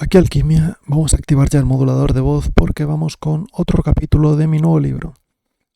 Aquí Alquimia, vamos a activar ya el modulador de voz porque vamos con otro capítulo de mi nuevo libro.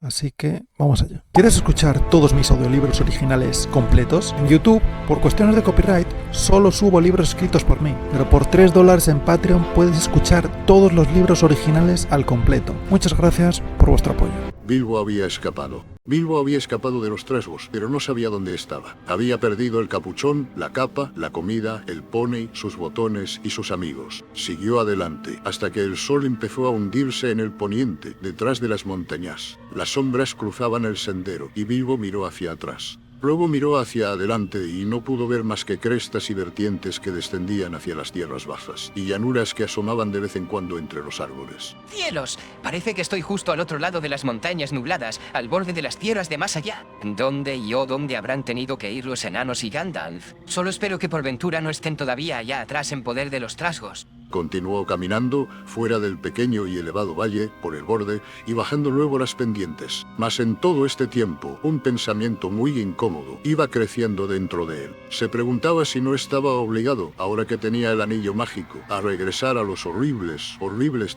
Así que vamos allá. ¿Quieres escuchar todos mis audiolibros originales completos? En YouTube, por cuestiones de copyright, solo subo libros escritos por mí, pero por $3 en Patreon puedes escuchar todos los libros originales al completo. Muchas gracias por vuestro apoyo. Bilbo había escapado. Bilbo había escapado de los trasgos, pero no sabía dónde estaba. Había perdido el capuchón, la capa, la comida, el pony, sus botones y sus amigos. Siguió adelante, hasta que el sol empezó a hundirse en el poniente, detrás de las montañas. Las sombras cruzaban el sendero, y Bilbo miró hacia atrás. Luego miró hacia adelante y no pudo ver más que crestas y vertientes que descendían hacia las tierras bajas, y llanuras que asomaban de vez en cuando entre los árboles. ¡Cielos! Parece que estoy justo al otro lado de las montañas nubladas, al borde de las tierras de más allá. ¿Dónde y dónde habrán tenido que ir los enanos y Gandalf? Solo espero que por ventura no estén todavía allá atrás en poder de los trasgos. Continuó caminando, fuera del pequeño y elevado valle, por el borde, y bajando luego las pendientes. Mas en todo este tiempo, un pensamiento muy incómodo iba creciendo dentro de él. Se preguntaba si no estaba obligado, ahora que tenía el anillo mágico, a regresar a los horribles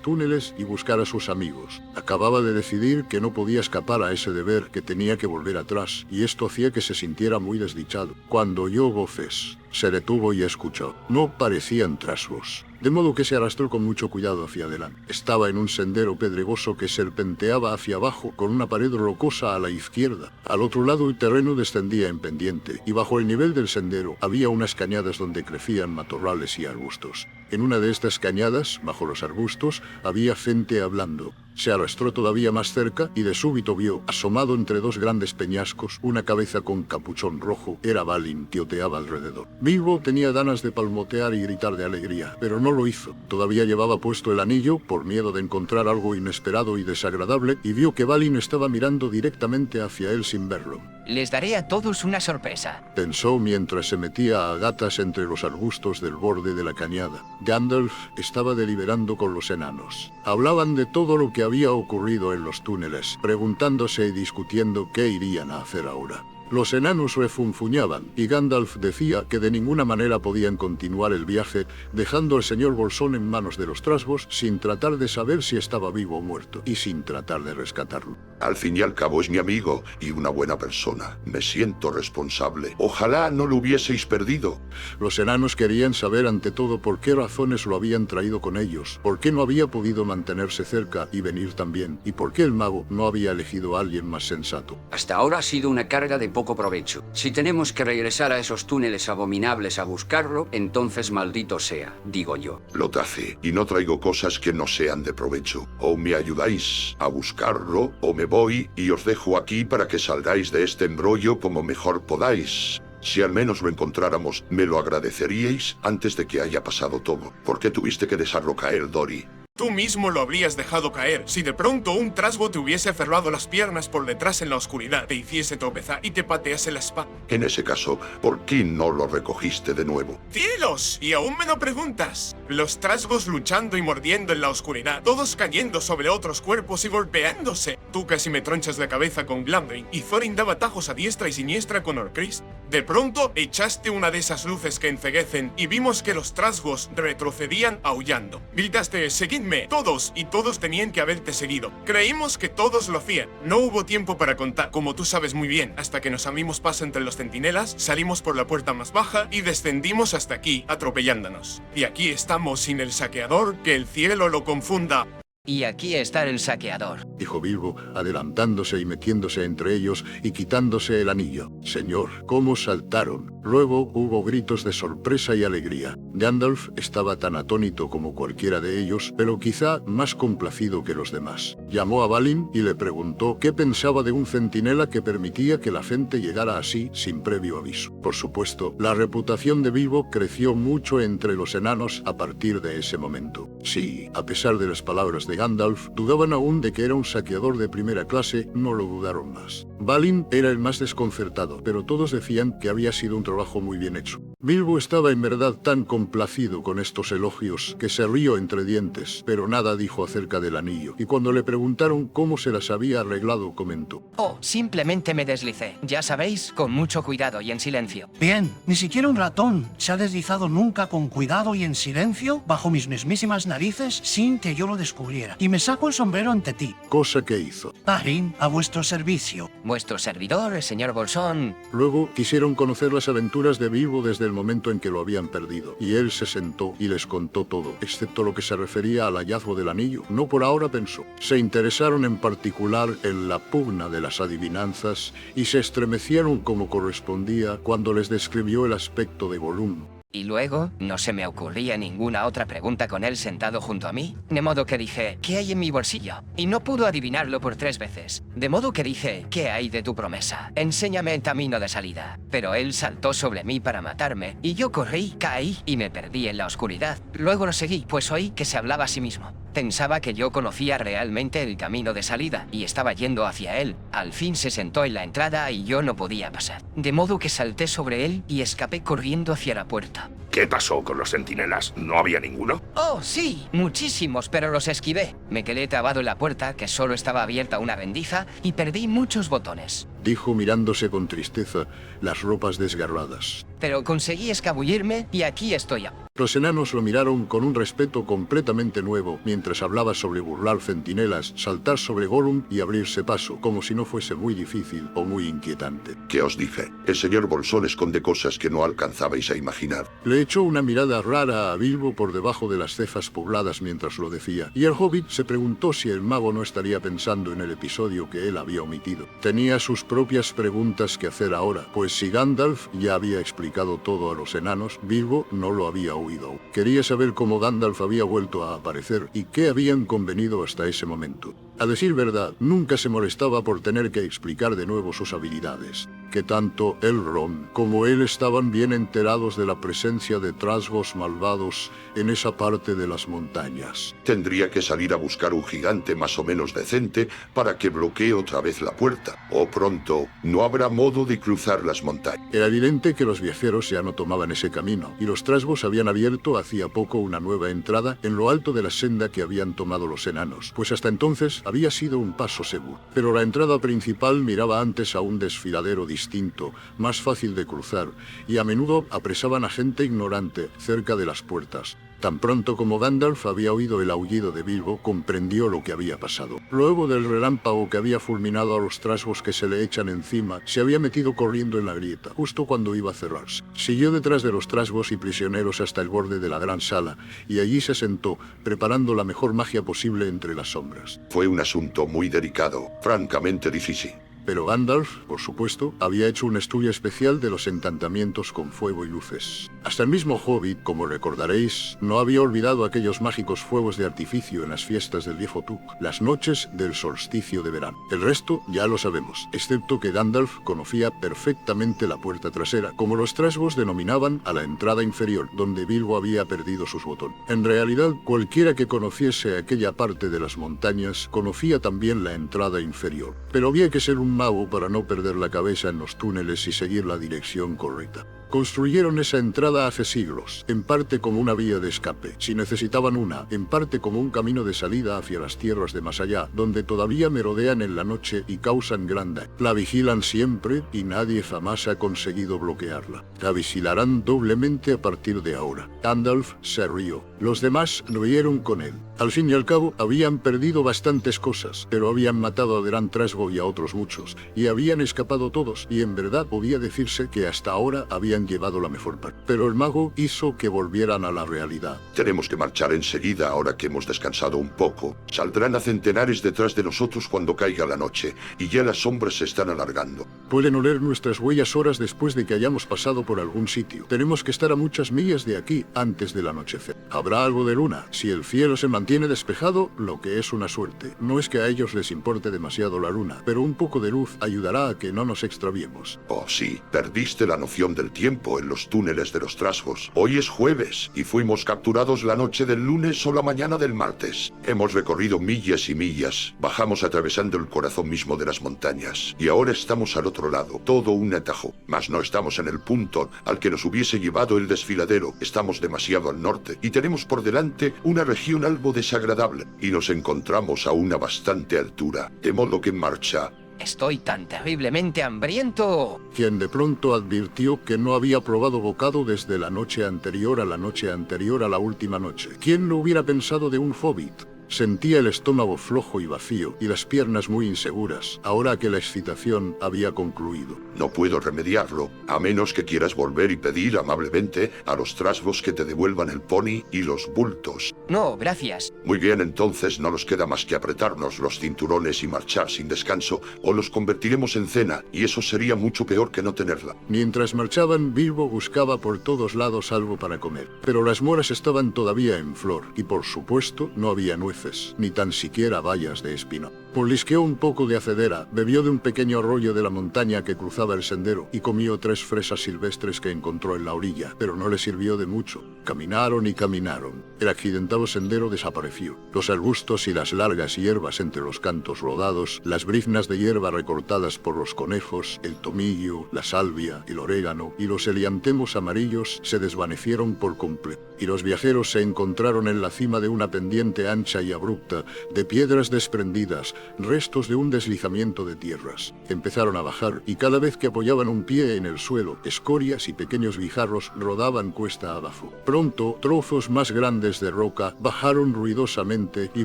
túneles y buscar a sus amigos. Acababa de decidir que no podía escapar a ese deber, que tenía que volver atrás, y esto hacía que se sintiera muy desdichado. Cuando oyó voces, se detuvo y escuchó. No parecían trasgos, de modo que se arrastró con mucho cuidado hacia adelante. Estaba en un sendero pedregoso que serpenteaba hacia abajo, con una pared rocosa a la izquierda. Al otro lado el terreno descendía en pendiente, y bajo el nivel del sendero había unas cañadas donde crecían matorrales y arbustos. En una de estas cañadas, bajo los arbustos, había gente hablando. Se arrastró todavía más cerca y de súbito vio, asomado entre dos grandes peñascos, una cabeza con capuchón rojo. Era Balin, que oteaba alrededor. Bilbo tenía ganas de palmotear y gritar de alegría, pero no lo hizo. Todavía llevaba puesto el anillo, por miedo de encontrar algo inesperado y desagradable, y vio que Balin estaba mirando directamente hacia él sin verlo. Les daré a todos una sorpresa, pensó mientras se metía a gatas entre los arbustos del borde de la cañada. Gandalf estaba deliberando con los enanos. Hablaban de todo lo que había ocurrido en los túneles, preguntándose y discutiendo qué irían a hacer ahora. Los enanos refunfuñaban, y Gandalf decía que de ninguna manera podían continuar el viaje, dejando al señor Bolsón en manos de los trasgos, sin tratar de saber si estaba vivo o muerto, y sin tratar de rescatarlo. Al fin y al cabo es mi amigo, y una buena persona. Me siento responsable. Ojalá no lo hubieseis perdido. Los enanos querían saber ante todo por qué razones lo habían traído con ellos, por qué no había podido mantenerse cerca y venir también, y por qué el mago no había elegido a alguien más sensato. Hasta ahora ha sido una carga de poco provecho. Si tenemos que regresar a esos túneles abominables a buscarlo, entonces maldito sea, digo yo. Lo tace, y no traigo cosas que no sean de provecho. O me ayudáis a buscarlo, o me voy y os dejo aquí para que salgáis de este embrollo como mejor podáis. Si al menos lo encontráramos, me lo agradeceríais antes de que haya pasado todo. ¿Por qué tuviste que dejarlo caer, Dori? Tú mismo lo habrías dejado caer si de pronto un trasgo te hubiese aferrado las piernas por detrás en la oscuridad, te hiciese tropezar y te patease la espalda. En ese caso, ¿por qué no lo recogiste de nuevo? ¡Cielos! Y aún me lo preguntas. Los trasgos luchando y mordiendo en la oscuridad, todos cayendo sobre otros cuerpos y golpeándose. Tú casi me tronchas la cabeza con Glamdring y Thorin daba tajos a diestra y siniestra con Orcrist. De pronto echaste una de esas luces que enceguecen y vimos que los trasgos retrocedían aullando. Gritaste, seguidme. Todos, y todos tenían que haberte seguido. Creímos que todos lo hacían. No hubo tiempo para contar, como tú sabes muy bien. Hasta que nos abrimos paso entre los centinelas, salimos por la puerta más baja y descendimos hasta aquí, atropellándonos. Y aquí estamos sin el saqueador, que el cielo lo confunda. y aquí está el saqueador, dijo Bilbo, adelantándose y metiéndose entre ellos y quitándose el anillo. Señor, cómo saltaron. Luego hubo gritos de sorpresa y alegría. Gandalf estaba tan atónito como cualquiera de ellos, pero quizá más complacido que los demás. Llamó a Balin y le preguntó qué pensaba de un centinela que permitía que la gente llegara así sin previo aviso. Por supuesto, la reputación de Bilbo creció mucho entre los enanos a partir de ese momento. Sí, a pesar de las palabras de Gandalf, dudaban aún de que era un saqueador de primera clase, no lo dudaron más. Balin era el más desconcertado, pero todos decían que había sido un trabajo muy bien hecho. Bilbo estaba en verdad tan complacido con estos elogios que se rió entre dientes, pero nada dijo acerca del anillo, y cuando le preguntaron cómo se las había arreglado, comentó: Oh, simplemente me deslicé. Ya sabéis, con mucho cuidado y en silencio. Bien, ni siquiera un ratón se ha deslizado nunca con cuidado y en silencio bajo mis mismísimas narices sin que yo lo descubriera. Y me saco el sombrero ante ti. cosa que hizo. Tajín, a vuestro servicio. Vuestro servidor, el señor Bolsón. Luego quisieron conocer las aventuras de Bilbo desde el momento en que lo habían perdido, y él se sentó y les contó todo, excepto lo que se refería al hallazgo del anillo. No por ahora, pensó. Se interesaron en particular en la pugna de las adivinanzas y se estremecieron como correspondía cuando les describió el aspecto de Gollum. Y luego, no se me ocurría ninguna otra pregunta con él sentado junto a mí. De modo que dije, ¿qué hay en mi bolsillo? Y no pudo adivinarlo por 3 veces. De modo que dije, ¿qué hay de tu promesa? Enséñame el camino de salida. Pero él saltó sobre mí para matarme, y yo corrí, caí y me perdí en la oscuridad. Luego lo seguí, pues oí que se hablaba a sí mismo. Pensaba que yo conocía realmente el camino de salida, y estaba yendo hacia él. Al fin se sentó en la entrada y yo no podía pasar. De modo que salté sobre él y escapé corriendo hacia la puerta. ¿Qué pasó con los centinelas? ¿No había ninguno? Oh, sí, muchísimos, pero los esquivé. Me quedé trabado en la puerta, que solo estaba abierta una bendiza, y perdí muchos botones. Dijo mirándose con tristeza las ropas desgarradas. Pero conseguí escabullirme y aquí estoy ahora. Los enanos lo miraron con un respeto completamente nuevo mientras hablaba sobre burlar centinelas, saltar sobre Gollum y abrirse paso, como si no fuese muy difícil o muy inquietante. ¿Qué os dije? El señor Bolsón esconde cosas que no alcanzabais a imaginar. Le echó una mirada rara a Bilbo por debajo de las cejas pobladas mientras lo decía, y el hobbit se preguntó si el mago no estaría pensando en el episodio que él había omitido. Tenía sus propias preguntas que hacer ahora, pues si Gandalf ya había explicado todo a los enanos, Bilbo no lo había oído. Quería saber cómo Gandalf había vuelto a aparecer y qué habían convenido hasta ese momento. A decir verdad, nunca se molestaba por tener que explicar de nuevo sus habilidades, que tanto Elrond como él estaban bien enterados de la presencia de trasgos malvados en esa parte de las montañas. Tendría que salir a buscar un gigante más o menos decente para que bloquee otra vez la puerta. O pronto, no habrá modo de cruzar las montañas. Era evidente que los viajeros ya no tomaban ese camino, y los trasgos habían abierto hacía poco una nueva entrada en lo alto de la senda que habían tomado los enanos, pues hasta entonces había sido un paso seguro. Pero la entrada principal miraba antes a un desfiladero distinto, más fácil de cruzar, y a menudo apresaban a gente ignorante cerca de las puertas. Tan pronto como Gandalf había oído el aullido de Bilbo, comprendió lo que había pasado. Luego del relámpago que había fulminado a los trasgos que se le echan encima, se había metido corriendo en la grieta, justo cuando iba a cerrarse. Siguió detrás de los trasgos y prisioneros hasta el borde de la gran sala, y allí se sentó, preparando la mejor magia posible entre las sombras. Fue un asunto muy delicado, francamente difícil. Pero Gandalf, por supuesto, había hecho un estudio especial de los encantamientos con fuego y luces. Hasta el mismo Hobbit, como recordaréis, no había olvidado aquellos mágicos fuegos de artificio en las fiestas del viejo Tuk, las noches del solsticio de verano. El resto ya lo sabemos, excepto que Gandalf conocía perfectamente la puerta trasera, como los trasgos denominaban a la entrada inferior, donde Bilbo había perdido sus botones. En realidad, cualquiera que conociese aquella parte de las montañas conocía también la entrada inferior, pero había que ser un mago para no perder la cabeza en los túneles y seguir la dirección correcta. Construyeron esa entrada hace siglos, en parte como una vía de escape, si necesitaban una, en parte como un camino de salida hacia las tierras de más allá, donde todavía merodean en la noche y causan gran daño. La vigilan siempre y nadie jamás ha conseguido bloquearla. La vigilarán doblemente a partir de ahora. Gandalf se rió. Los demás rieron con él. Al fin y al cabo, habían perdido bastantes cosas, pero habían matado a Gran Trasgo y a otros muchos, y habían escapado todos, y en verdad podía decirse que hasta ahora habían llevado la mejor parte. Pero el mago hizo que volvieran a la realidad. Tenemos que marchar enseguida ahora que hemos descansado un poco. Saldrán a centenares detrás de nosotros cuando caiga la noche, y ya las sombras se están alargando. Pueden oler nuestras huellas horas después de que hayamos pasado por algún sitio. Tenemos que estar a muchas millas de aquí antes del anochecer. Habrá algo de luna. Si el cielo se mantiene despejado, lo que es una suerte. No es que a ellos les importe demasiado la luna, pero un poco de luz ayudará a que no nos extraviemos. Oh, sí, perdiste la noción del tiempo en los túneles de los trasgos. Hoy es jueves y fuimos capturados la noche del lunes o la mañana del martes. Hemos recorrido millas y millas, bajamos atravesando el corazón mismo de las montañas y ahora estamos al otro otro lado, todo un atajo. Mas no estamos en el punto al que nos hubiese llevado el desfiladero. Estamos demasiado al norte y tenemos por delante una región algo desagradable y nos encontramos a una bastante altura, de modo que marcha. Estoy tan terriblemente hambriento. Quien de pronto advirtió que no había probado bocado desde la noche anterior a la noche anterior a la última noche. ¿Quién lo hubiera pensado de un hobbit? Sentía el estómago flojo y vacío y las piernas muy inseguras, ahora que la excitación había concluido. No puedo remediarlo, a menos que quieras volver y pedir amablemente a los trasgos que te devuelvan el pony y los bultos. No, gracias. Muy bien, entonces no nos queda más que apretarnos los cinturones y marchar sin descanso, o los convertiremos en cena, y eso sería mucho peor que no tenerla. Mientras marchaban, Bilbo buscaba por todos lados algo para comer, pero las moras estaban todavía en flor, y por supuesto no había nueces, ni tan siquiera bayas de espino. Polisqueó un poco de acedera, bebió de un pequeño arroyo de la montaña que cruzaba el sendero y comió 3 fresas silvestres que encontró en la orilla, pero no le sirvió de mucho. Caminaron y caminaron. El accidentado sendero desapareció. Los arbustos y las largas hierbas entre los cantos rodados, las briznas de hierba recortadas por los conejos, el tomillo, la salvia, el orégano y los heliantemos amarillos se desvanecieron por completo. Y los viajeros se encontraron en la cima de una pendiente ancha y abrupta, de piedras desprendidas, restos de un deslizamiento de tierras. Empezaron a bajar y cada vez que apoyaban un pie en el suelo, escorias y pequeños guijarros rodaban cuesta abajo. Pronto, trozos más grandes de roca bajaron ruidosamente y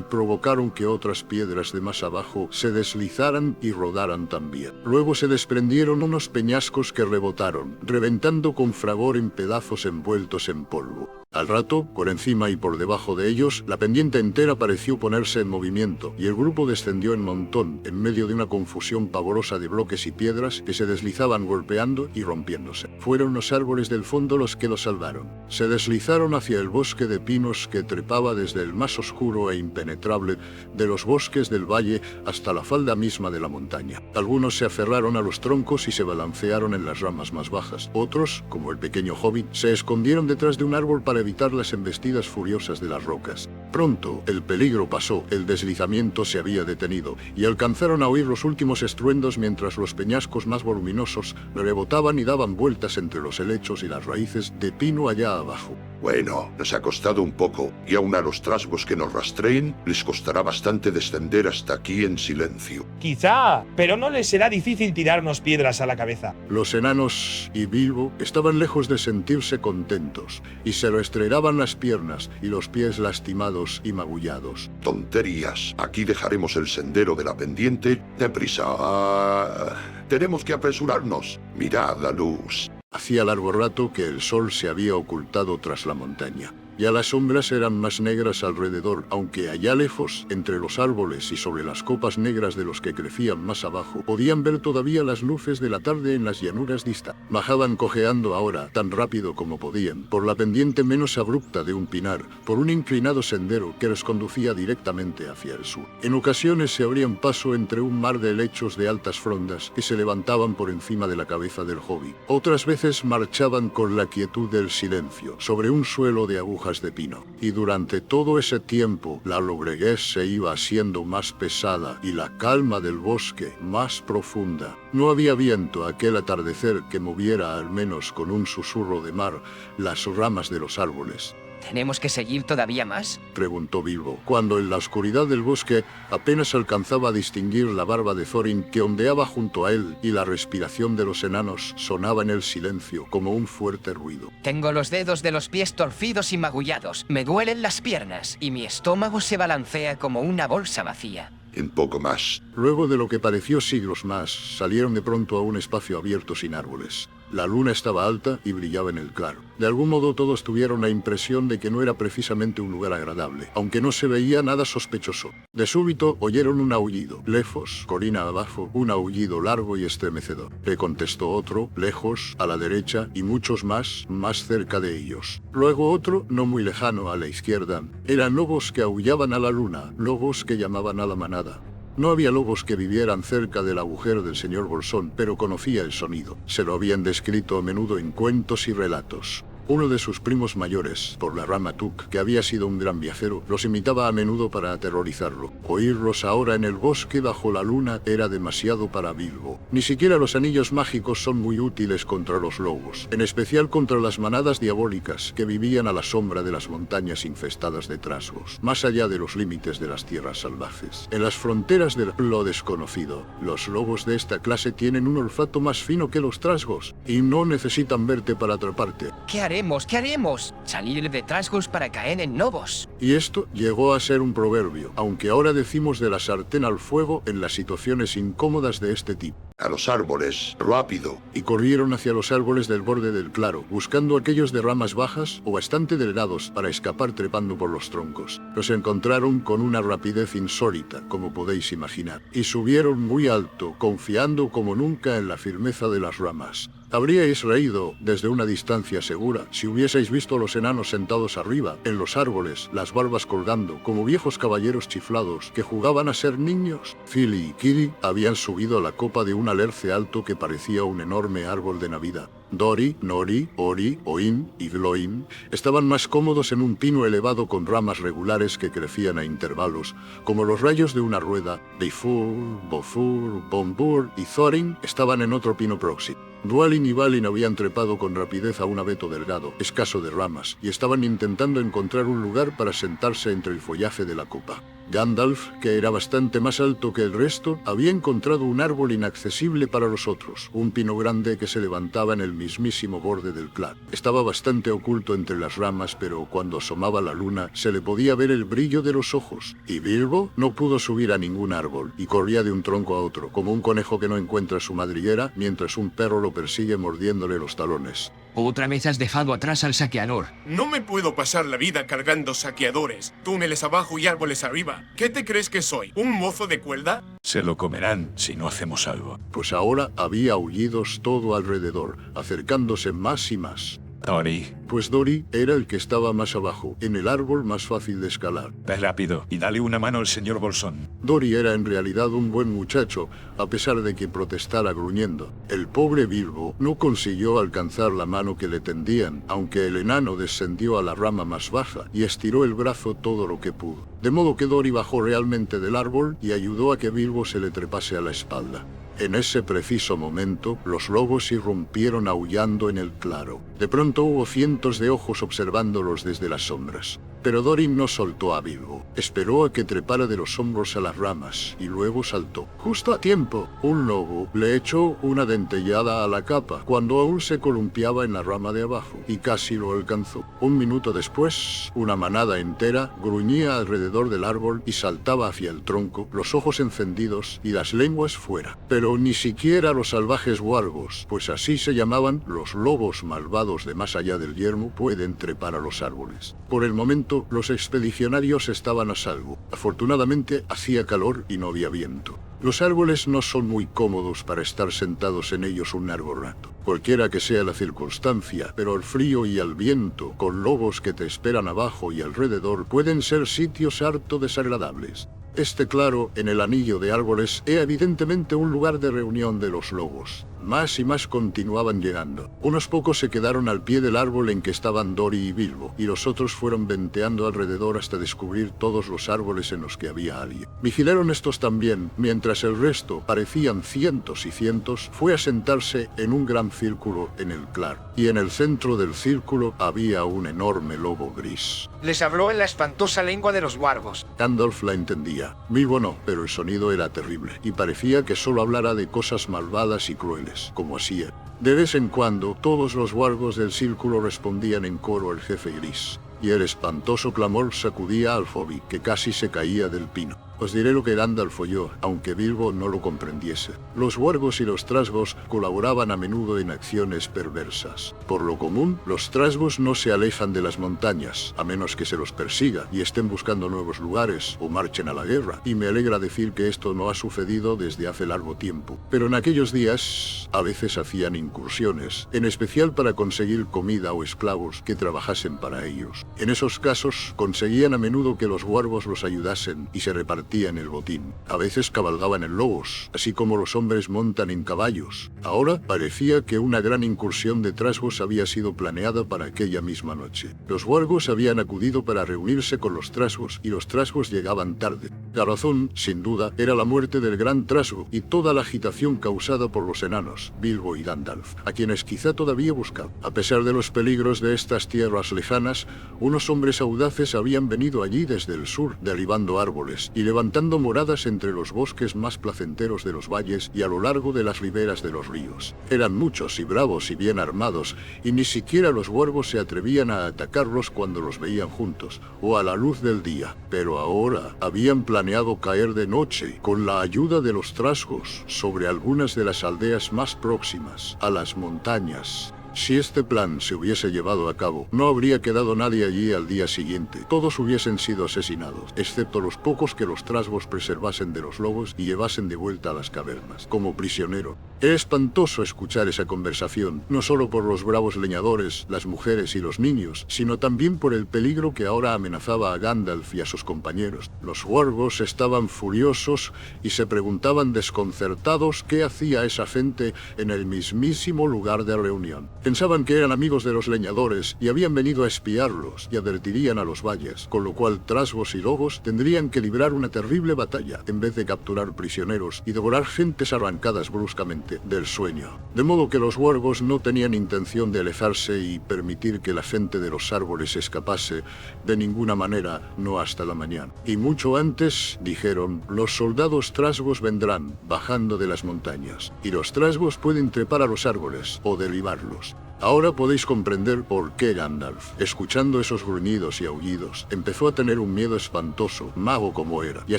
provocaron que otras piedras de más abajo se deslizaran y rodaran también. Luego se desprendieron unos peñascos que rebotaron, reventando con fragor en pedazos envueltos en polvo. Al rato, por encima y por debajo de ellos, la pendiente entera pareció ponerse en movimiento, y el grupo descendió en montón, en medio de una confusión pavorosa de bloques y piedras que se deslizaban golpeando y rompiéndose. Fueron los árboles del fondo los que los salvaron. Se deslizaron hacia el bosque de pinos que trepaba desde el más oscuro e impenetrable de los bosques del valle hasta la falda misma de la montaña. Algunos se aferraron a los troncos y se balancearon en las ramas más bajas. Otros, como el pequeño hobbit, se escondieron detrás de un árbol para evitar las embestidas furiosas de las rocas. Pronto, el peligro pasó, el deslizamiento se había detenido, y alcanzaron a oír los últimos estruendos mientras los peñascos más voluminosos rebotaban y daban vueltas entre los helechos y las raíces de pino allá abajo. Bueno, nos ha costado un poco, y aun a los trasgos que nos rastreen, les costará bastante descender hasta aquí en silencio. Quizá, pero no les será difícil tirarnos piedras a la cabeza. Los enanos y Bilbo estaban lejos de sentirse contentos, y se restregaban las piernas y los pies lastimados y magullados. Tonterías. Aquí dejaremos el sendero de la pendiente. Deprisa. Tenemos que apresurarnos. Mirad la luz. Hacía largo rato que el sol se había ocultado tras la montaña. Ya las sombras eran más negras alrededor, aunque allá lejos, entre los árboles y sobre las copas negras de los que crecían más abajo, podían ver todavía las luces de la tarde en las llanuras distantes. Bajaban cojeando ahora, tan rápido como podían, por la pendiente menos abrupta de un pinar, por un inclinado sendero que les conducía directamente hacia el sur. En ocasiones se abrían paso entre un mar de helechos de altas frondas que se levantaban por encima de la cabeza del hobbit. Otras veces marchaban con la quietud del silencio, sobre un suelo de agujas de pino, y durante todo ese tiempo la lobreguez se iba haciendo más pesada y la calma del bosque más profunda. No había viento aquel atardecer que moviera al menos con un susurro de mar las ramas de los árboles. ¿Tenemos que seguir todavía más?, preguntó Bilbo, cuando en la oscuridad del bosque apenas alcanzaba a distinguir la barba de Thorin que ondeaba junto a él y la respiración de los enanos sonaba en el silencio como un fuerte ruido. Tengo los dedos de los pies torcidos y magullados, me duelen las piernas y mi estómago se balancea como una bolsa vacía. En poco más. Luego de lo que pareció siglos más, salieron de pronto a un espacio abierto sin árboles. La luna estaba alta y brillaba en el claro. De algún modo todos tuvieron la impresión de que no era precisamente un lugar agradable, aunque no se veía nada sospechoso. De súbito oyeron un aullido. Lejos, colina abajo, un aullido largo y estremecedor. Le contestó otro, lejos, a la derecha, y muchos más cerca de ellos. Luego otro, no muy lejano, a la izquierda. Eran lobos que aullaban a la luna, lobos que llamaban a la manada. No había lobos que vivieran cerca del agujero del señor Bolsón, pero conocía el sonido. Se lo habían descrito a menudo en cuentos y relatos. Uno de sus primos mayores, por la rama Tuk, que había sido un gran viajero, los imitaba a menudo para aterrorizarlo. Oírlos ahora en el bosque bajo la luna era demasiado para Bilbo. Ni siquiera los anillos mágicos son muy útiles contra los lobos, en especial contra las manadas diabólicas que vivían a la sombra de las montañas infestadas de trasgos, más allá de los límites de las tierras salvajes. En las fronteras de lo desconocido, los lobos de esta clase tienen un olfato más fino que los trasgos y no necesitan verte para atraparte. ¿Qué haremos? ¿Qué haremos? ¿Salir de trasgos para caer en lobos? Y esto llegó a ser un proverbio, aunque ahora decimos de la sartén al fuego en las situaciones incómodas de este tipo. A los árboles, rápido. Y corrieron hacia los árboles del borde del claro, buscando aquellos de ramas bajas o bastante delgados para escapar trepando por los troncos. Los encontraron con una rapidez insólita, como podéis imaginar, y subieron muy alto, confiando como nunca en la firmeza de las ramas. Habríais reído desde una distancia segura si hubieseis visto a los enanos sentados arriba, en los árboles, las barbas colgando, como viejos caballeros chiflados que jugaban a ser niños. Phil y Kiri habían subido a la copa de un alerce alto que parecía un enorme árbol de Navidad. Dori, Nori, Ori, Oin y Gloin estaban más cómodos en un pino elevado con ramas regulares que crecían a intervalos, como los rayos de una rueda. Bifur, Bofur, Bombur y Thorin estaban en otro pino próximo. Dwalin y Balin habían trepado con rapidez a un abeto delgado, escaso de ramas, y estaban intentando encontrar un lugar para sentarse entre el follaje de la copa. Gandalf, que era bastante más alto que el resto, había encontrado un árbol inaccesible para los otros, un pino grande que se levantaba en el mismísimo borde del claro. Estaba bastante oculto entre las ramas, pero cuando asomaba la luna se le podía ver el brillo de los ojos. Y Bilbo no pudo subir a ningún árbol, y corría de un tronco a otro, como un conejo que no encuentra su madriguera, mientras un perro lo persigue mordiéndole los talones. Otra vez has dejado atrás al saqueador. No me puedo pasar la vida cargando saqueadores, túneles abajo y árboles arriba. ¿Qué te crees que soy? ¿Un mozo de cuerda? Se lo comerán si no hacemos algo. Pues ahora había aullidos todo alrededor, acercándose más y más. Dori, Pues Dori era el que estaba más abajo, en el árbol más fácil de escalar. ve rápido y dale una mano al señor Bolsón. Dori era en realidad un buen muchacho, a pesar de que protestara gruñendo. El pobre Bilbo no consiguió alcanzar la mano que le tendían, aunque el enano descendió a la rama más baja y estiró el brazo todo lo que pudo. De modo que Dori bajó realmente del árbol y ayudó a que Bilbo se le trepase a la espalda. En ese preciso momento, los lobos irrumpieron aullando en el claro. De pronto hubo cientos de ojos observándolos desde las sombras. Pero Thorin no soltó a Bilbo. Esperó a que trepara de los hombros a las ramas y luego saltó. Justo a tiempo, un lobo le echó una dentellada a la capa cuando aún se columpiaba en la rama de abajo y casi lo alcanzó. Un minuto después, una manada entera gruñía alrededor del árbol y saltaba hacia el tronco, los ojos encendidos y las lenguas fuera. Pero ni siquiera los salvajes wargos, pues así se llamaban los lobos malvados de más allá del yermo, pueden trepar a los árboles. Por el momento, los expedicionarios estaban a salvo. Afortunadamente, hacía calor y no había viento. Los árboles no son muy cómodos para estar sentados en ellos un largo rato, cualquiera que sea la circunstancia, pero el frío y el viento, con lobos que te esperan abajo y alrededor, pueden ser sitios harto desagradables. Este claro, en el anillo de árboles, era evidentemente un lugar de reunión de los lobos. Más y más continuaban llegando. Unos pocos se quedaron al pie del árbol en que estaban Dori y Bilbo, y los otros fueron venteando alrededor hasta descubrir todos los árboles en los que había alguien. Vigilaron estos también, mientras el resto, parecían cientos y cientos, fue a sentarse en un gran círculo en el claro. Y en el centro del círculo había un enorme lobo gris. Les habló en la espantosa lengua de los wargos. Gandalf la entendía. Bilbo no, pero el sonido era terrible, y parecía que solo hablara de cosas malvadas y crueles, como hacía. De vez en cuando, todos los wargos del círculo respondían en coro al jefe gris, y el espantoso clamor sacudía al Fobi, que casi se caía del pino. Os diré lo que Gandalf oyó, aunque Bilbo no lo comprendiese. Los wargos y los trasgos colaboraban a menudo en acciones perversas. Por lo común, los trasgos no se alejan de las montañas, a menos que se los persiga y estén buscando nuevos lugares o marchen a la guerra. Y me alegra decir que esto no ha sucedido desde hace largo tiempo. Pero en aquellos días, a veces hacían incursiones, en especial para conseguir comida o esclavos que trabajasen para ellos. En esos casos, conseguían a menudo que los wargos los ayudasen y se repartieran repartían el botín. A veces cabalgaban en lobos, así como los hombres montan en caballos. Ahora parecía que una gran incursión de trasgos había sido planeada para aquella misma noche. Los wargos habían acudido para reunirse con los trasgos y los trasgos llegaban tarde. La razón, sin duda, era la muerte del gran trasgo y toda la agitación causada por los enanos, Bilbo y Gandalf, a quienes quizá todavía buscaban. A pesar de los peligros de estas tierras lejanas, unos hombres audaces habían venido allí desde el sur, derribando árboles y levantando moradas entre los bosques más placenteros de los valles y a lo largo de las riberas de los ríos. Eran muchos y bravos y bien armados, y ni siquiera los wargos se atrevían a atacarlos cuando los veían juntos, o a la luz del día. Pero ahora habían planeado caer de noche, con la ayuda de los trasgos, sobre algunas de las aldeas más próximas a las montañas. Si este plan se hubiese llevado a cabo, no habría quedado nadie allí al día siguiente. Todos hubiesen sido asesinados, excepto los pocos que los trasgos preservasen de los lobos y llevasen de vuelta a las cavernas, como prisionero. Era espantoso escuchar esa conversación, no solo por los bravos leñadores, las mujeres y los niños, sino también por el peligro que ahora amenazaba a Gandalf y a sus compañeros. Los wargos estaban furiosos y se preguntaban desconcertados qué hacía esa gente en el mismísimo lugar de reunión. Pensaban que eran amigos de los leñadores y habían venido a espiarlos y advertirían a los valles, con lo cual trasgos y lobos tendrían que librar una terrible batalla en vez de capturar prisioneros y devorar gentes arrancadas bruscamente del sueño. De modo que los wargos no tenían intención de alejarse y permitir que la gente de los árboles escapase de ninguna manera, no hasta la mañana. Y mucho antes, dijeron, los soldados trasgos vendrán, bajando de las montañas, y los trasgos pueden trepar a los árboles o derribarlos. Ahora podéis comprender por qué Gandalf, escuchando esos gruñidos y aullidos, empezó a tener un miedo espantoso, mago como era, y a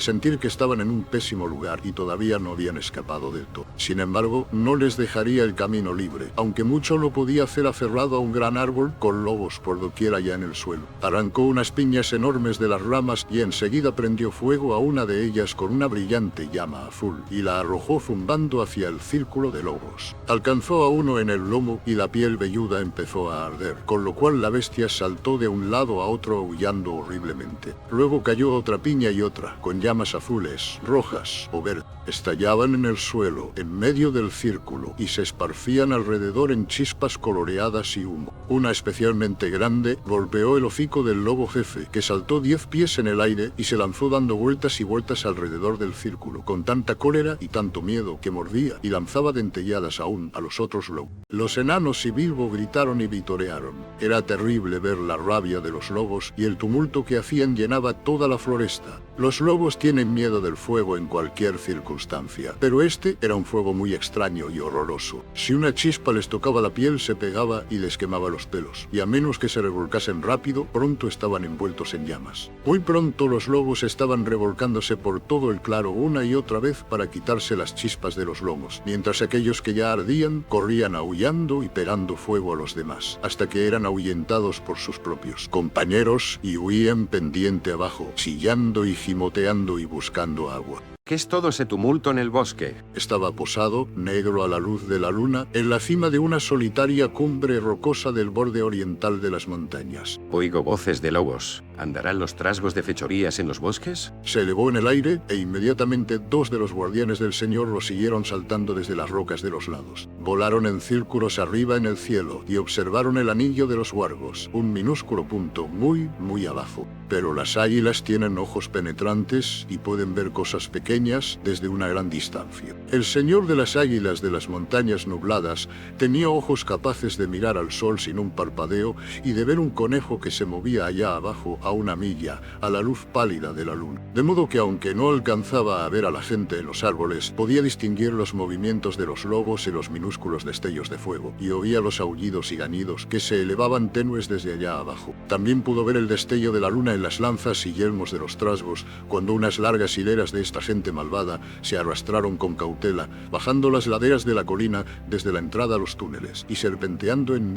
sentir que estaban en un pésimo lugar y todavía no habían escapado del todo. Sin embargo, no les dejaría el camino libre, aunque mucho lo podía hacer aferrado a un gran árbol con lobos por doquier allá en el suelo. Arrancó unas piñas enormes de las ramas y enseguida prendió fuego a una de ellas con una brillante llama azul y la arrojó zumbando hacia el círculo de lobos. Alcanzó a uno en el lomo y la piel velluda empezó a arder, con lo cual la bestia saltó de un lado a otro aullando horriblemente. Luego cayó otra piña y otra, con llamas azules, rojas o verdes. Estallaban en el suelo, en medio del círculo, y se esparcían alrededor en chispas coloreadas y humo. Una especialmente grande golpeó el hocico del lobo jefe, que saltó 10 pies en el aire y se lanzó dando vueltas y vueltas alrededor del círculo, con tanta cólera y tanto miedo que mordía y lanzaba dentelladas aún a los otros lobos. Los enanos y Bilbo gritaron y vitorearon. Era terrible ver la rabia de los lobos y el tumulto que hacían llenaba toda la floresta. Los lobos tienen miedo del fuego en cualquier circunstancia, pero este era un fuego muy extraño y horroroso. Si una chispa les tocaba la piel, se pegaba y les quemaba los pelos, y a menos que se revolcasen rápido, pronto estaban envueltos en llamas. Muy pronto los lobos estaban revolcándose por todo el claro una y otra vez para quitarse las chispas de los lomos, mientras aquellos que ya ardían corrían aullando y pegando fuego a los demás, hasta que eran ahuyentados por sus propios compañeros y huían pendiente abajo, chillando y gimoteando y buscando agua. ¿Qué es todo ese tumulto en el bosque? Estaba posado, negro a la luz de la luna, en la cima de una solitaria cumbre rocosa del borde oriental de las montañas. Oigo voces de lobos. ¿Andarán los trasgos de fechorías en los bosques? Se elevó en el aire e inmediatamente 2 de los guardianes del Señor lo siguieron saltando desde las rocas de los lados. Volaron en círculos arriba en el cielo y observaron el anillo de los wargos, un minúsculo punto muy, muy abajo. Pero las águilas tienen ojos penetrantes y pueden ver cosas pequeñas desde una gran distancia. El Señor de las águilas de las montañas nubladas tenía ojos capaces de mirar al sol sin un parpadeo y de ver un conejo que se movía allá abajo a una milla, a la luz pálida de la luna. De modo que aunque no alcanzaba a ver a la gente en los árboles, podía distinguir los movimientos de los lobos y los minúsculos destellos de fuego, y oía los aullidos y gañidos que se elevaban tenues desde allá abajo. También pudo ver el destello de la luna en las lanzas y yelmos de los trasgos, cuando unas largas hileras de esta gente malvada se arrastraron con cautela, bajando las laderas de la colina desde la entrada a los túneles y serpenteando en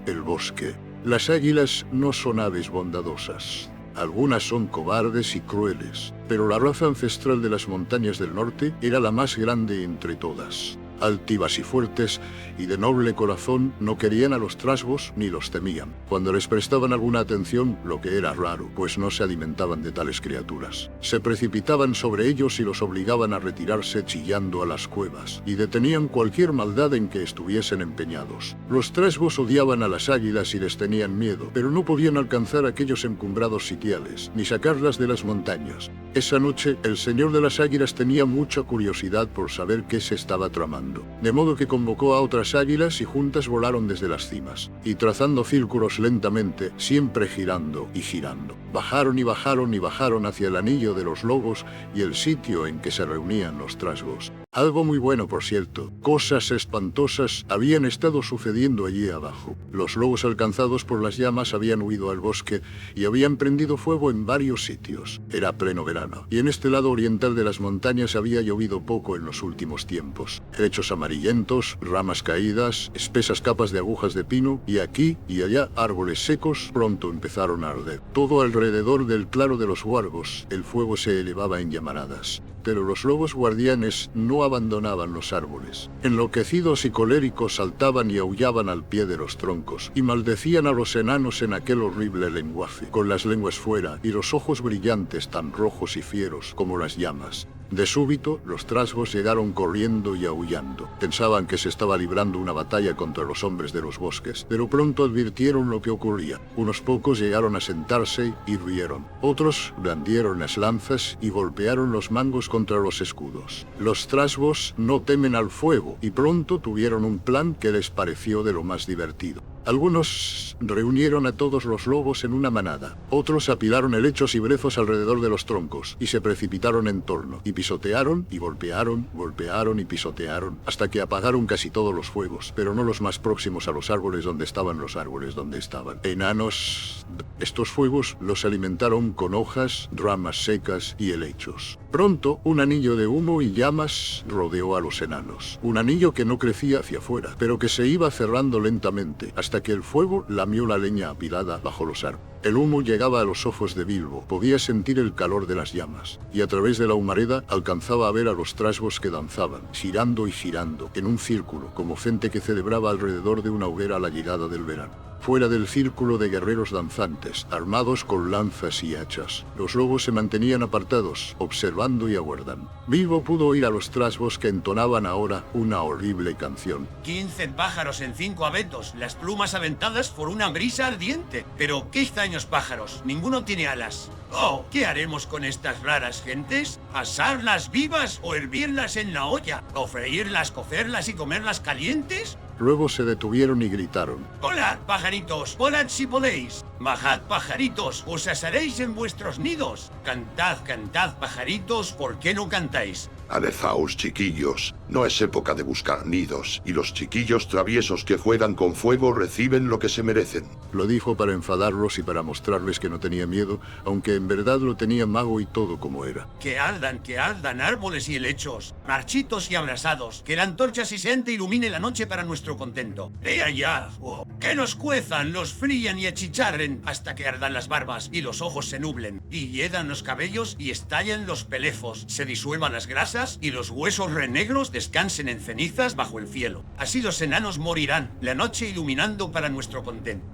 el bosque. Las águilas no son aves bondadosas. Algunas son cobardes y crueles, pero la raza ancestral de las montañas del norte era la más grande entre todas. altivas y fuertes, y de noble corazón, no querían a los trasgos ni los temían. Cuando les prestaban alguna atención, lo que era raro, pues no se alimentaban de tales criaturas. Se precipitaban sobre ellos y los obligaban a retirarse chillando a las cuevas, y detenían cualquier maldad en que estuviesen empeñados. Los trasgos odiaban a las águilas y les tenían miedo, pero no podían alcanzar aquellos encumbrados sitiales, ni sacarlas de las montañas. Esa noche, el señor de las águilas tenía mucha curiosidad por saber qué se estaba tramando, de modo que convocó a otras águilas y juntas volaron desde las cimas, y trazando círculos lentamente, siempre girando y girando. Bajaron y bajaron y bajaron hacia el anillo de los lobos y el sitio en que se reunían los trasgos. Algo muy bueno, por cierto. Cosas espantosas habían estado sucediendo allí abajo. Los lobos alcanzados por las llamas habían huido al bosque y habían prendido fuego en varios sitios. Era pleno verano, y en este lado oriental de las montañas había llovido poco en los últimos tiempos. Helechos amarillentos, ramas caídas, espesas capas de agujas de pino, y aquí y allá árboles secos pronto empezaron a arder. Todo alrededor del claro de los huargos, el fuego se elevaba en llamaradas. Pero los lobos guardianes no abandonaban los árboles. Enloquecidos y coléricos saltaban y aullaban al pie de los troncos, y maldecían a los enanos en aquel horrible lenguaje, con las lenguas fuera y los ojos brillantes tan rojos y fieros como las llamas. De súbito, los trasgos llegaron corriendo y aullando. Pensaban que se estaba librando una batalla contra los hombres de los bosques, pero pronto advirtieron lo que ocurría. Unos pocos llegaron a sentarse y rieron. Otros blandieron las lanzas y golpearon los mangos contra los escudos. Los trasgos no temen al fuego, y pronto tuvieron un plan que les pareció de lo más divertido. Algunos reunieron a todos los lobos en una manada. Otros apilaron helechos y brezos alrededor de los troncos y se precipitaron en torno, y pisotearon y golpearon, golpearon y pisotearon, hasta que apagaron casi todos los fuegos, pero no los más próximos a los árboles donde estaban los árboles donde estaban. Enanos. Estos fuegos los alimentaron con hojas, ramas secas y helechos. Pronto, un anillo de humo y llamas rodeó a los enanos. Un anillo que no crecía hacia afuera, pero que se iba cerrando lentamente, hasta que el fuego lamió la leña apilada bajo los árboles. El humo llegaba a los ojos de Bilbo, podía sentir el calor de las llamas, y a través de la humareda alcanzaba a ver a los trasgos que danzaban, girando y girando, en un círculo, como gente que celebraba alrededor de una hoguera la llegada del verano. Fuera del círculo de guerreros danzantes, armados con lanzas y hachas, los lobos se mantenían apartados, observando y aguardando. Bilbo pudo oír a los trasgos que entonaban ahora una horrible canción. 15 pájaros en 5 abetos, las plumas aventadas por una brisa ardiente. Pero, ¿qué extraños pájaros? Ninguno tiene alas. Oh, ¿qué haremos con estas raras gentes? ¿Asarlas vivas o hervirlas en la olla? ¿O freírlas, cocerlas y comerlas calientes? Luego se detuvieron y gritaron. ¡Volad, pajaritos! ¡Volad si podéis! ¡Bajad, pajaritos! ¡Os asaréis en vuestros nidos! ¡Cantad, cantad, pajaritos! ¿Por qué no cantáis? Alejaos, chiquillos. No es época de buscar nidos, y los chiquillos traviesos que juegan con fuego reciben lo que se merecen. Lo dijo para enfadarlos y para mostrarles que no tenía miedo, aunque en verdad lo tenía mago y todo como era. Que ardan árboles y helechos, marchitos y abrasados, que la antorcha sisente ilumine la noche para nuestro contento. ¡Ea ya! Oh, que nos cuezan, los frían y achicharren hasta que ardan las barbas y los ojos se nublen, y hiedan los cabellos y estallen los pelefos, se disuelvan las grasas y los huesos renegros descansen en cenizas bajo el cielo. Así los enanos morirán, la noche iluminando para nuestro contento.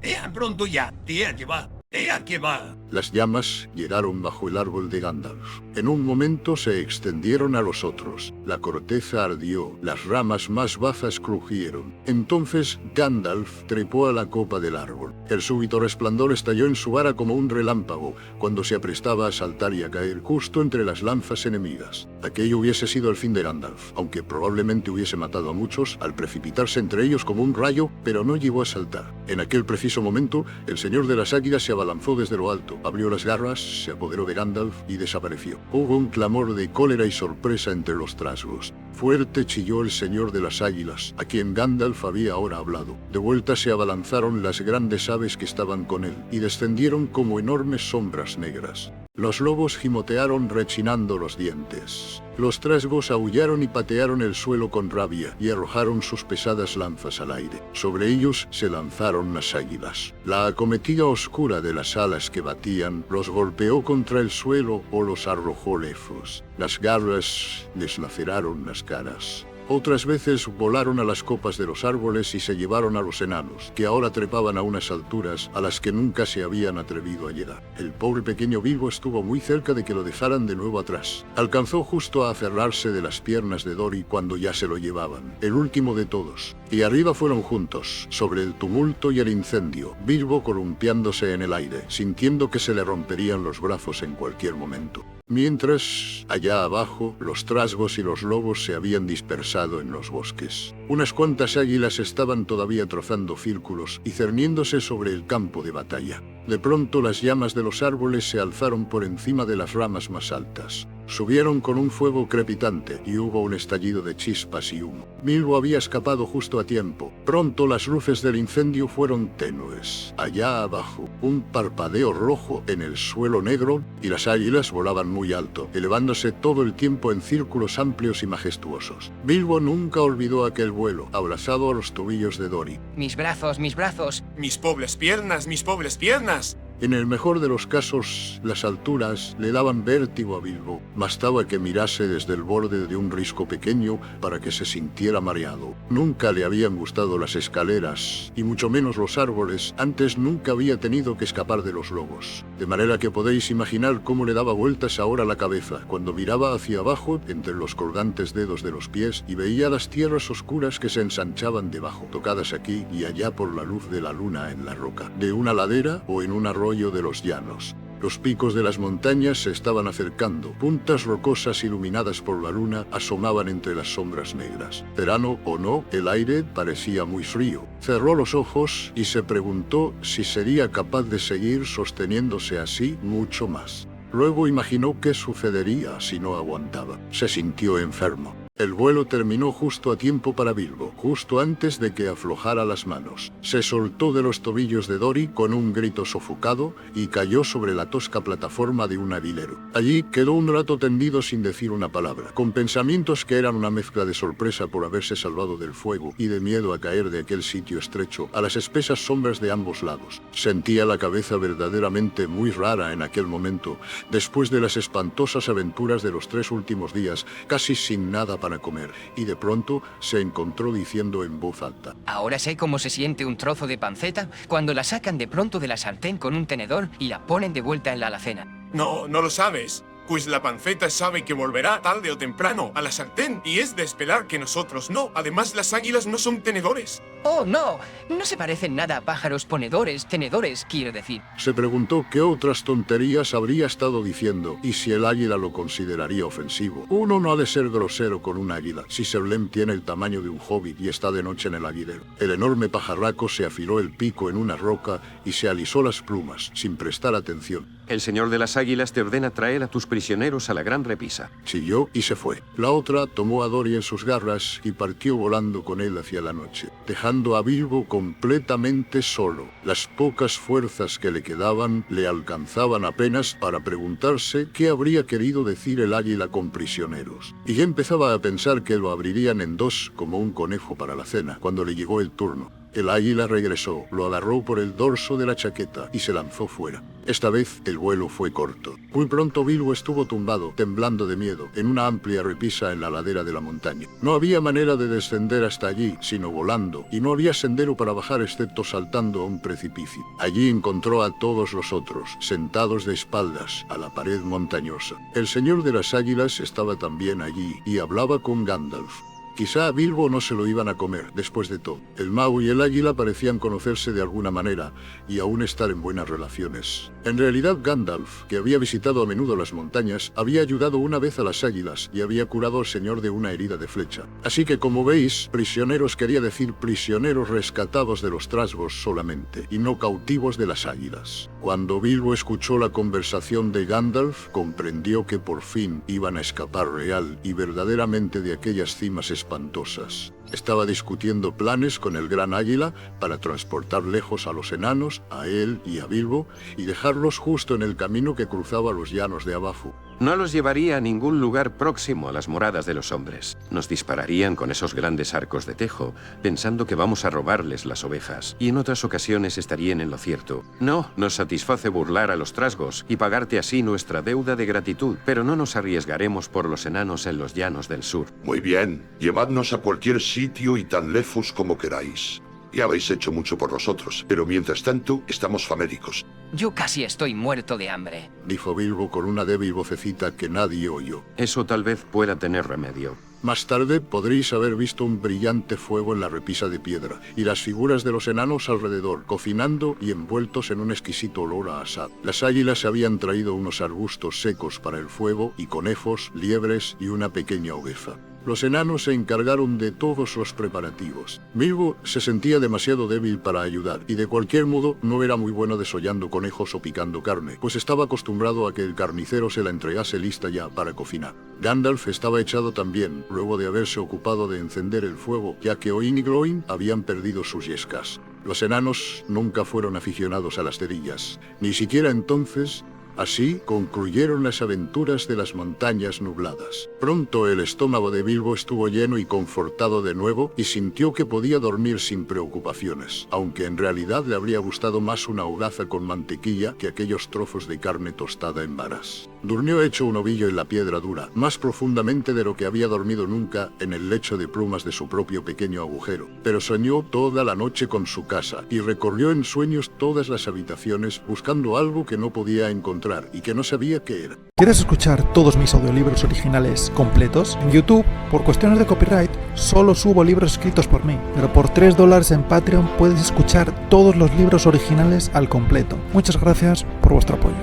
¡Ea pronto ya! ¡Ea que va! ¡Ea que va! Las llamas llegaron bajo el árbol de Gandalf. En un momento se extendieron a los otros. La corteza ardió, las ramas más bajas crujieron. Entonces Gandalf trepó a la copa del árbol. El súbito resplandor estalló en su vara como un relámpago, cuando se aprestaba a saltar y a caer justo entre las lanzas enemigas. Aquello hubiese sido el fin de Gandalf, aunque probablemente hubiese matado a muchos al precipitarse entre ellos como un rayo, pero no llegó a saltar. En aquel preciso momento, el señor de las águilas se abalanzó desde lo alto, abrió las garras, se apoderó de Gandalf y desapareció. Hubo un clamor de cólera y sorpresa entre los trasgos. Fuerte chilló el señor de las águilas, a quien Gandalf había ahora hablado. De vuelta se abalanzaron las grandes aves que estaban con él, y descendieron como enormes sombras negras. Los lobos gimotearon rechinando los dientes. Los trasgos aullaron y patearon el suelo con rabia y arrojaron sus pesadas lanzas al aire. Sobre ellos se lanzaron las águilas. La acometida oscura de las alas que batían los golpeó contra el suelo o los arrojó lejos. Las garras les laceraron las caras. Otras veces volaron a las copas de los árboles y se llevaron a los enanos, que ahora trepaban a unas alturas a las que nunca se habían atrevido a llegar. El pobre pequeño Bilbo estuvo muy cerca de que lo dejaran de nuevo atrás. Alcanzó justo a aferrarse de las piernas de Dori cuando ya se lo llevaban, el último de todos. Y arriba fueron juntos, sobre el tumulto y el incendio, Bilbo columpiándose en el aire, sintiendo que se le romperían los brazos en cualquier momento. Mientras, allá abajo, los trasgos y los lobos se habían dispersado en los bosques. Unas cuantas águilas estaban todavía trozando círculos y cerniéndose sobre el campo de batalla. De pronto las llamas de los árboles se alzaron por encima de las ramas más altas. Subieron con un fuego crepitante y hubo un estallido de chispas y humo. Bilbo había escapado justo a tiempo. Pronto las luces del incendio fueron tenues. Allá abajo, un parpadeo rojo en el suelo negro y las águilas volaban muy alto, elevándose todo el tiempo en círculos amplios y majestuosos. Bilbo nunca olvidó aquel vuelo, abrazado a los tobillos de Dori. Mis brazos, mis brazos. Mis pobres piernas, mis pobres piernas. En el mejor de los casos, las alturas le daban vértigo a Bilbo. Bastaba que mirase desde el borde de un risco pequeño para que se sintiera mareado. Nunca le habían gustado las escaleras, y mucho menos los árboles. Antes nunca había tenido que escapar de los lobos. De manera que podéis imaginar cómo le daba vueltas ahora la cabeza, cuando miraba hacia abajo, entre los colgantes dedos de los pies, y veía las tierras oscuras que se ensanchaban debajo, tocadas aquí y allá por la luz de la luna en la roca, de una ladera o en un arroyo de los llanos. Los picos de las montañas se estaban acercando. Puntas rocosas iluminadas por la luna asomaban entre las sombras negras. Verano o no, el aire parecía muy frío. Cerró los ojos y se preguntó si sería capaz de seguir sosteniéndose así mucho más. Luego imaginó qué sucedería si no aguantaba. Se sintió enfermo. El vuelo terminó justo a tiempo para Bilbo, justo antes de que aflojara las manos. Se soltó de los tobillos de Dori con un grito sofocado y cayó sobre la tosca plataforma de un aguilero. Allí quedó un rato tendido sin decir una palabra, con pensamientos que eran una mezcla de sorpresa por haberse salvado del fuego y de miedo a caer de aquel sitio estrecho a las espesas sombras de ambos lados. Sentía la cabeza verdaderamente muy rara en aquel momento, después de las espantosas aventuras de los 3 últimos días, casi sin nada para comer, y de pronto se encontró diciendo en voz alta: Ahora sé cómo se siente un trozo de panceta cuando la sacan de pronto de la sartén con un tenedor y la ponen de vuelta en la alacena. No, no lo sabes. Pues la panceta sabe que volverá tarde o temprano a la sartén y es de esperar que nosotros no. Además, las águilas no son tenedores. ¡Oh, no! No se parecen nada a pájaros ponedores, tenedores, quiero decir. Se preguntó qué otras tonterías habría estado diciendo y si el águila lo consideraría ofensivo. Uno no ha de ser grosero con un águila si Seblem tiene el tamaño de un hobbit y está de noche en el aguilero. El enorme pajarraco se afiló el pico en una roca y se alisó las plumas, sin prestar atención. El señor de las águilas te ordena traer a tus prisioneros a la gran repisa. Siguió y se fue. La otra tomó a Dori en sus garras y partió volando con él hacia la noche, dejando a Bilbo completamente solo. Las pocas fuerzas que le quedaban le alcanzaban apenas para preguntarse qué habría querido decir el águila con prisioneros. Y ya empezaba a pensar que lo abrirían en 2 como un conejo para la cena, cuando le llegó el turno. El águila regresó, lo agarró por el dorso de la chaqueta y se lanzó fuera. Esta vez el vuelo fue corto. Muy pronto Bilbo estuvo tumbado, temblando de miedo, en una amplia repisa en la ladera de la montaña. No había manera de descender hasta allí, sino volando, y no había sendero para bajar excepto saltando a un precipicio. Allí encontró a todos los otros, sentados de espaldas a la pared montañosa. El señor de las águilas estaba también allí y hablaba con Gandalf. Quizá a Bilbo no se lo iban a comer, después de todo. El mago y el águila parecían conocerse de alguna manera y aún estar en buenas relaciones. En realidad, Gandalf, que había visitado a menudo las montañas, había ayudado una vez a las águilas y había curado al señor de una herida de flecha. Así que, como veis, prisioneros quería decir prisioneros rescatados de los trasgos solamente, y no cautivos de las águilas. Cuando Bilbo escuchó la conversación de Gandalf, comprendió que por fin iban a escapar real y verdaderamente de aquellas cimas espantosas. Estaba discutiendo planes con el gran águila para transportar lejos a los enanos, a él y a Bilbo, y dejarlos justo en el camino que cruzaba los llanos de abajo. No los llevaría a ningún lugar próximo a las moradas de los hombres. Nos dispararían con esos grandes arcos de tejo, pensando que vamos a robarles las ovejas, y en otras ocasiones estarían en lo cierto. No, nos satisface burlar a los trasgos y pagarte así nuestra deuda de gratitud, pero no nos arriesgaremos por los enanos en los llanos del sur. Muy bien, Llevadnos a cualquier sitio y tan lejos como queráis. Ya habéis hecho mucho por nosotros, pero mientras tanto estamos famélicos. Yo casi estoy muerto de hambre, dijo Bilbo con una débil vocecita que nadie oyó. Eso tal vez pueda tener remedio. Más tarde podréis haber visto un brillante fuego en la repisa de piedra y las figuras de los enanos alrededor, cocinando y envueltos en un exquisito olor a asado. Las águilas habían traído unos arbustos secos para el fuego y conejos, liebres y una pequeña oveja. Los enanos se encargaron de todos los preparativos. Bilbo se sentía demasiado débil para ayudar y de cualquier modo no era muy bueno desollando conejos o picando carne, pues estaba acostumbrado a que el carnicero se la entregase lista ya para cocinar. Gandalf estaba echado también, luego de haberse ocupado de encender el fuego, ya que Oin y Gloin habían perdido sus yescas. Los enanos nunca fueron aficionados a las cerillas, ni siquiera entonces. Así concluyeron las aventuras de las montañas nubladas. Pronto el estómago de Bilbo estuvo lleno y confortado de nuevo y sintió que podía dormir sin preocupaciones, aunque en realidad le habría gustado más una hogaza con mantequilla que aquellos trozos de carne tostada en varas. Durmió hecho un ovillo en la piedra dura, más profundamente de lo que había dormido nunca en el lecho de plumas de su propio pequeño agujero, pero soñó toda la noche con su casa y recorrió en sueños todas las habitaciones buscando algo que no podía encontrar y que no sabía qué era. ¿Quieres escuchar todos mis audiolibros originales completos? En YouTube, por cuestiones de copyright, solo subo libros escritos por mí, pero por $3 en Patreon puedes escuchar todos los libros originales al completo. Muchas gracias por vuestro apoyo.